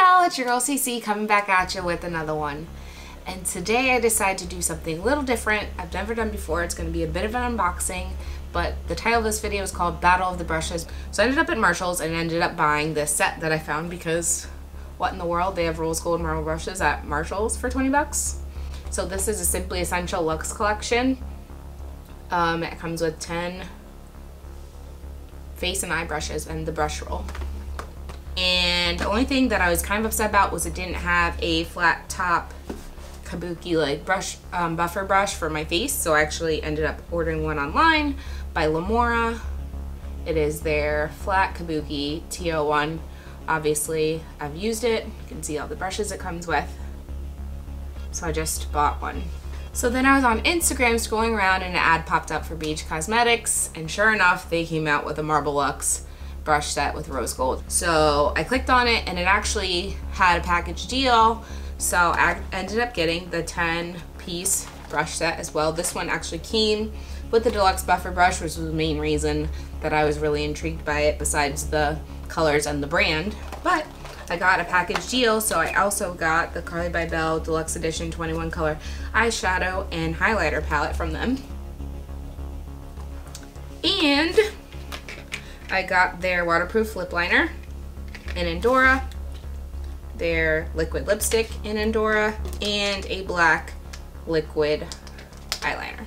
y'all, it's your girl CC coming back at you with another one. And today I decided to do something a little different. I've never done before. It's going to be a bit of an unboxing, but the title of this video is called Battle of the Brushes. So I ended up at Marshall's and ended up buying this set that I found because what in the world? They have rose gold marble brushes at Marshall's for 20 bucks. So this is a Simply Essential Luxe collection. It comes with 10 face and eye brushes and the brush roll. And the only thing that I was kind of upset about was it didn't have a flat top Kabuki like brush, buffer brush for my face. So I actually ended up ordering one online by Lamora. It is their flat Kabuki TO1. Obviously I've used it. You can see all the brushes it comes with. So I just bought one. So then I was on Instagram scrolling around and an ad popped up for Beige Cosmetics, and sure enough they came out with a Marble Luxe brush set with rose gold. So I clicked on it and it actually had a package deal. So I ended up getting the 10-piece brush set as well. This one actually came with the Deluxe buffer brush, which was the main reason that I was really intrigued by it besides the colors and the brand. But I got a package deal, so I also got the Carli Bybel Deluxe Edition 21 color eyeshadow and highlighter palette from them. And I got their waterproof lip liner in Endora, their liquid lipstick in Endora, and a black liquid eyeliner.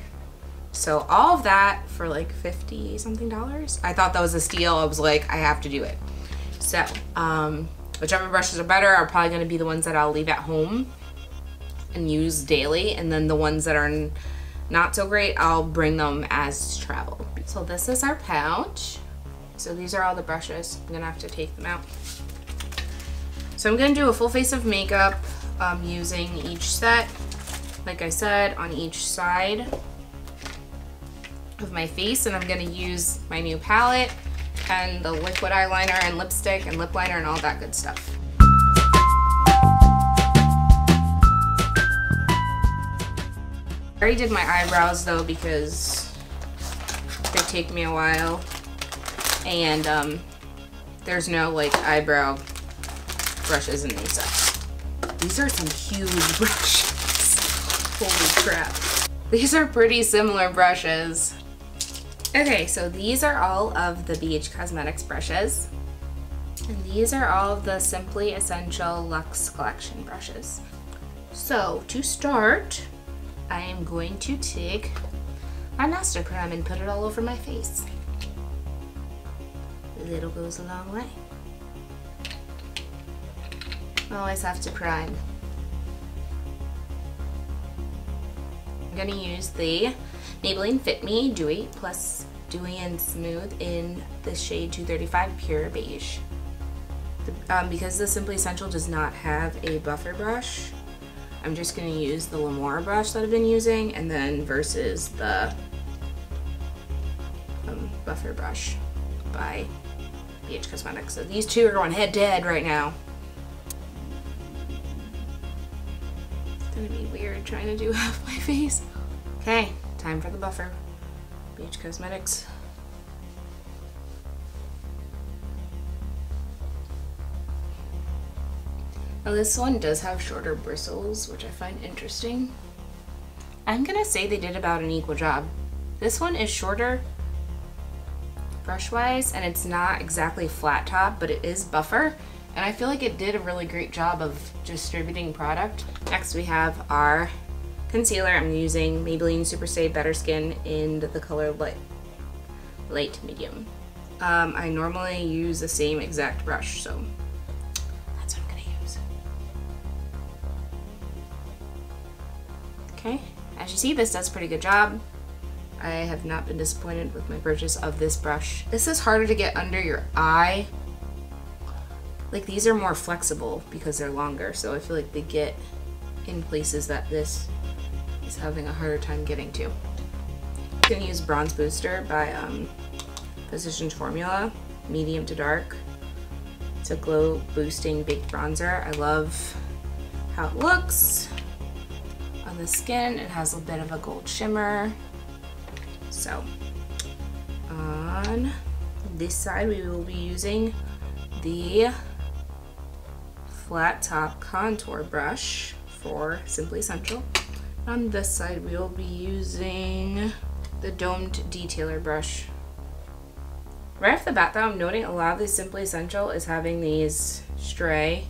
So all of that for like $50 something. I thought that was a steal. I was like, I have to do it. So whichever brushes are better are probably going to be the ones that I'll leave at home and use daily, and then the ones that are not so great I'll bring them as travel. So this is our pouch. So these are all the brushes. I'm gonna have to take them out. So I'm gonna do a full face of makeup using each set, like I said, on each side of my face, and I'm gonna use my new palette and the liquid eyeliner and lipstick and lip liner and all that good stuff. I already did my eyebrows though because they take me a while. And there's no like eyebrow brushes in these sets. These are some huge brushes. Holy crap. These are pretty similar brushes. Okay, so these are all of the Beige Cosmetics brushes. And these are all of the Simply Essential Luxe Collection brushes. So to start, I am going to take my Master Prime and put it all over my face. Little goes a long way. Always have to prime. I'm gonna use the Maybelline Fit Me Dewy+Smooth in the shade 235 Pure Beige. Because the Simply Essential does not have a buffer brush, I'm just gonna use the Lamora brush that I've been using, and then versus the buffer brush by Beige Cosmetics. So these two are going head to head right now. It's gonna be weird trying to do half my face. Okay, time for the buffer. Beige Cosmetics. Now this one does have shorter bristles, which I find interesting. I'm gonna say they did about an equal job. This one is shorter brush wise, and it's not exactly flat top, but it is buffer, and I feel like it did a really great job of distributing product. Next we have our concealer. I'm using Maybelline SuperStay Better Skin in the color light medium. I normally use the same exact brush, so that's what I'm gonna use. Okay, as you see, this does a pretty good job. I have not been disappointed with my purchase of this brush. This is harder to get under your eye. Like these are more flexible because they're longer, so I feel like they get in places that this is having a harder time getting to. I'm gonna use Bronze Booster by Physicians Formula, medium to dark. It's a glow boosting baked bronzer. I love how it looks on the skin. It has a bit of a gold shimmer. So on this side we will be using the flat top contour brush for Simply Essential. On this side, we will be using the domed detailer brush. Right off the bat though, I'm noting a lot of this Simply Essential is having these stray.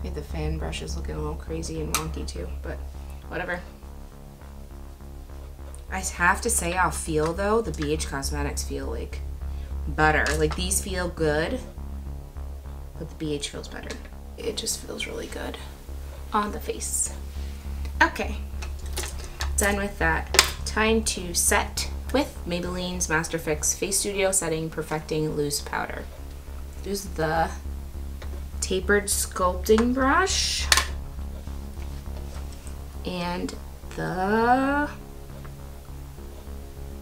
Maybe the fan brush is looking a little crazy and wonky too, but whatever. I have to say, I'll feel though, the Beige Cosmetics feel like better. Like these feel good, but the Beige feels better. It just feels really good on the face. Okay, done with that. Time to set with Maybelline's MasterFix Facestudio Setting Perfecting Loose Powder. Use the tapered sculpting brush and the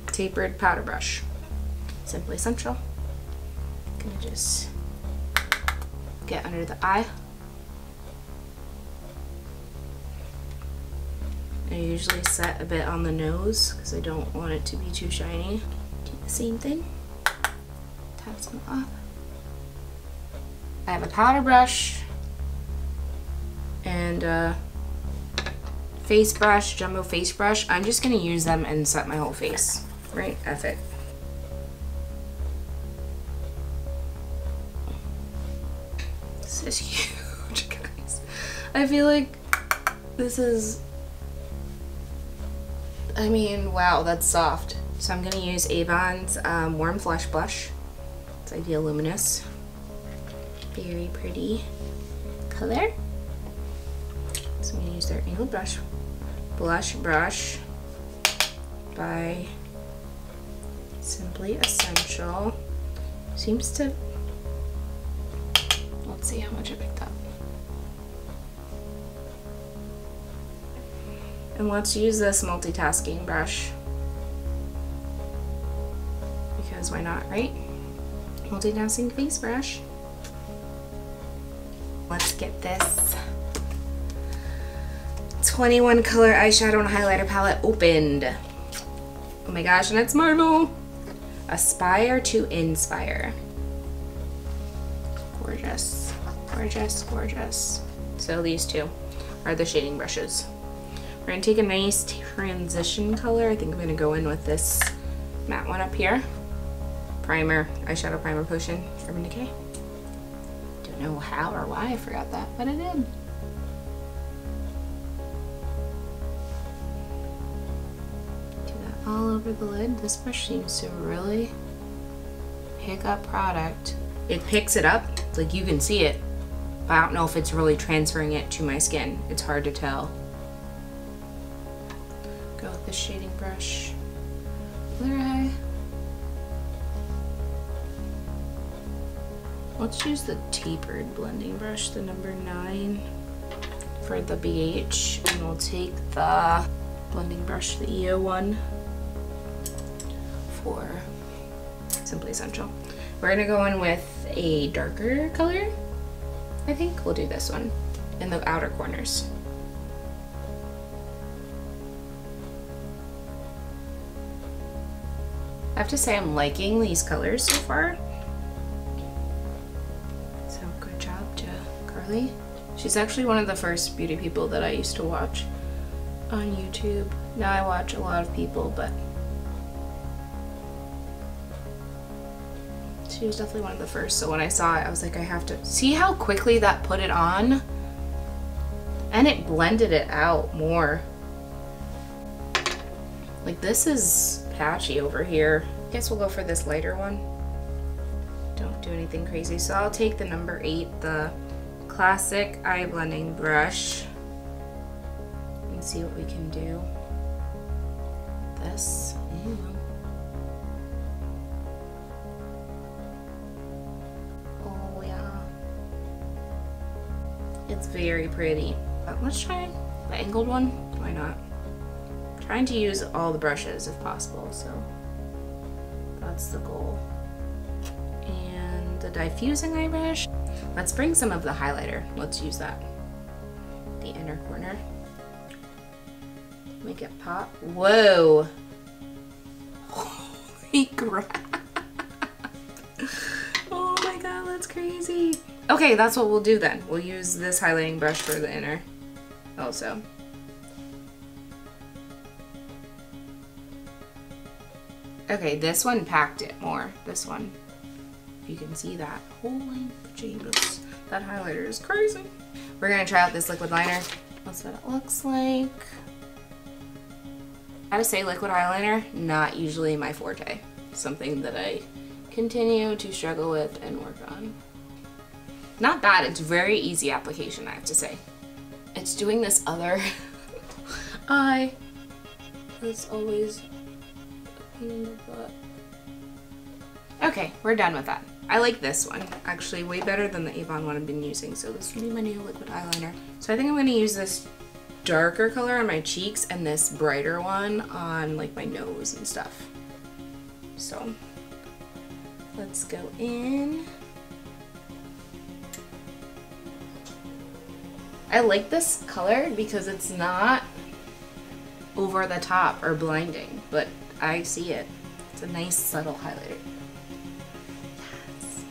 tapered powder brush. Simply Essential. Gonna just get under the eye. I usually set a bit on the nose because I don't want it to be too shiny. Do the same thing. Tap some off. I have a powder brush and a face brush, jumbo face brush. I'm just gonna use them and set my whole face. Right? F it. This is huge, guys. I feel like this is, I mean, wow, that's soft. So I'm gonna use Avon's Warm Flush Blush. It's Ideal Luminous. Very pretty color. So I'm gonna use their angled blush brush by Simply Essential. Seems to, let's see how much I picked up. And let's use this multitasking brush. Because why not, right? Multitasking face brush. Let's get this 21 color eyeshadow and highlighter palette opened. Oh my gosh, and it's marble. Aspire to Inspire. Gorgeous, gorgeous, gorgeous. So these two are the shading brushes. We're gonna take a nice transition color. I think I'm gonna go in with this matte one up here. Primer, eyeshadow primer potion, Urban Decay. Don't know how or why I forgot that, but I did. Do that all over the lid. This brush seems to really pick up product. It picks it up, like you can see it, but I don't know if it's really transferring it to my skin. It's hard to tell. Go with this shading brush. Clear eye. Let's use the tapered blending brush, the number 9 for the Beige, and we'll take the blending brush, the EO one for Simply Essential. We're gonna go in with a darker color. I think we'll do this one in the outer corners. I have to say I'm liking these colors so far. So good job to Carli. She's actually one of the first beauty people that I used to watch on YouTube. Now I watch a lot of people, but she was definitely one of the first. So when I saw it, I was like, I have to see how quickly that put it on, and it blended it out more. Like this is patchy over here. I guess we'll go for this lighter one. Don't do anything crazy. So I'll take the number 8, the classic eye blending brush, and see what we can do. This. Ew. Oh yeah. It's very pretty. But let's try the angled one. Why not? Trying to use all the brushes if possible, so that's the goal. And the diffusing eye brush. Let's bring some of the highlighter. Let's use that. The inner corner. Make it pop. Whoa! Holy crap! Oh my god, that's crazy. Okay, that's what we'll do then. We'll use this highlighting brush for the inner also. Okay, this one packed it more. This one. If you can see that. Holy Jesus. That highlighter is crazy. We're gonna try out this liquid liner. That's what it looks like. I gotta say, liquid eyeliner, not usually my forte. Something that I continue to struggle with and work on. Not bad, it's very easy application, I have to say. It's doing this other eye. It's always a pain in the butt. Okay, we're done with that. I like this one, actually way better than the Avon one I've been using, so this will be my new liquid eyeliner. So I think I'm gonna use this darker color on my cheeks and this brighter one on like my nose and stuff. So let's go in. I like this color because it's not over the top or blinding, but I see it. It's a nice subtle highlighter. Yes.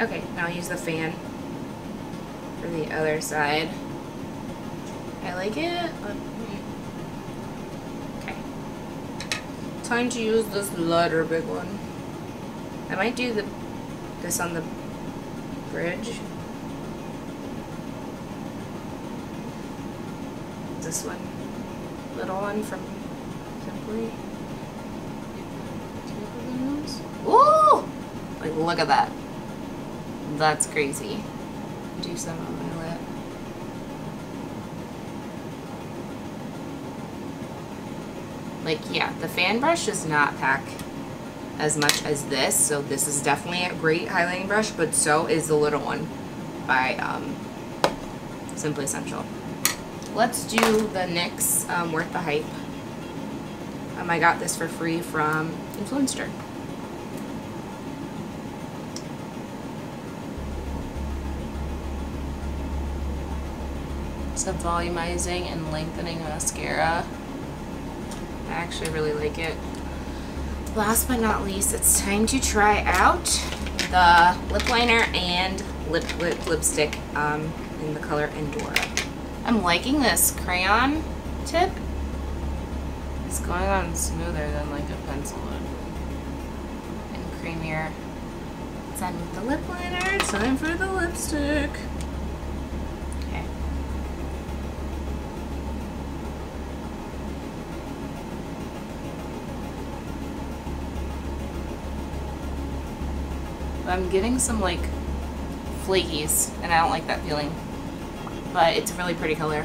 Okay, now I'll use the fan for the other side. I like it. Okay. Time to use this lighter big one. I might do this on the bridge. This one. Little one from Simply. Ooh! Like, look at that. That's crazy. Do some on my lip. Like, yeah, the fan brush does not pack as much as this, so this is definitely a great highlighting brush, but so is the little one by Simply Essential. Let's do the NYX Worth the Hype. I got this for free from Influencer. It's a volumizing and lengthening mascara. I actually really like it. Last but not least, it's time to try out the lip liner and lipstick in the color Endora. I'm liking this crayon tip. It's going on smoother than like a pencil would. And creamier. Done with the lip liner, time for the lipstick. Okay. I'm getting some like flakies, and I don't like that feeling. But it's a really pretty color.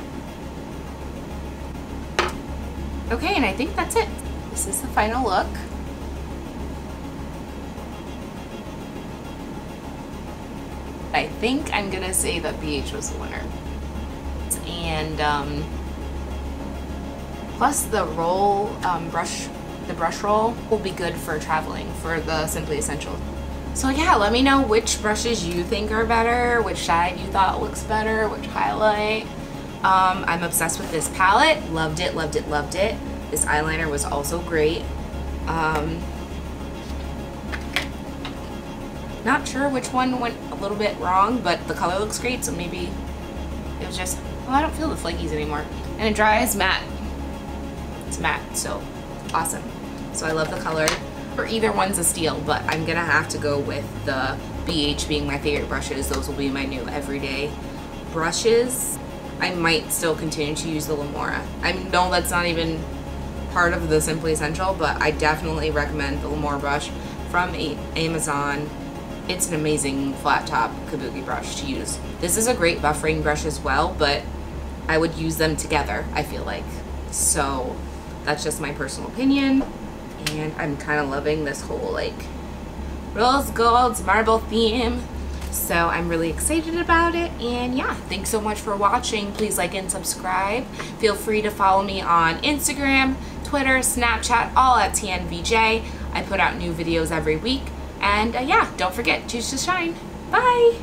Okay, and I think that's it. This is the final look. I think I'm gonna say that Beige was the winner. And plus the roll the brush roll will be good for traveling for the Simply Essential. So yeah, let me know which brushes you think are better, which side you thought looks better, which highlight. I'm obsessed with this palette. Loved it, loved it, loved it. This eyeliner was also great. Not sure which one went a little bit wrong, but the color looks great, so maybe it was just, well, I don't feel the flakies anymore. And it dries matte. It's matte, so awesome. So I love the color. Or either one's a steal, but I'm gonna have to go with the BH being my favorite brushes. Those will be my new everyday brushes. I might still continue to use the Lamora. I know that's not even part of the Simply Essential, but I definitely recommend the Lamora brush from Amazon. It's an amazing flat top Kabuki brush to use. This is a great buffering brush as well, but I would use them together, I feel like. So that's just my personal opinion. And I'm kind of loving this whole like rose gold marble theme, so I'm really excited about it. And yeah, thanks so much for watching. Please like and subscribe. Feel free to follow me on Instagram, Twitter, Snapchat, all at TNVJ. I put out new videos every week. And yeah, don't forget, choose to shine. Bye!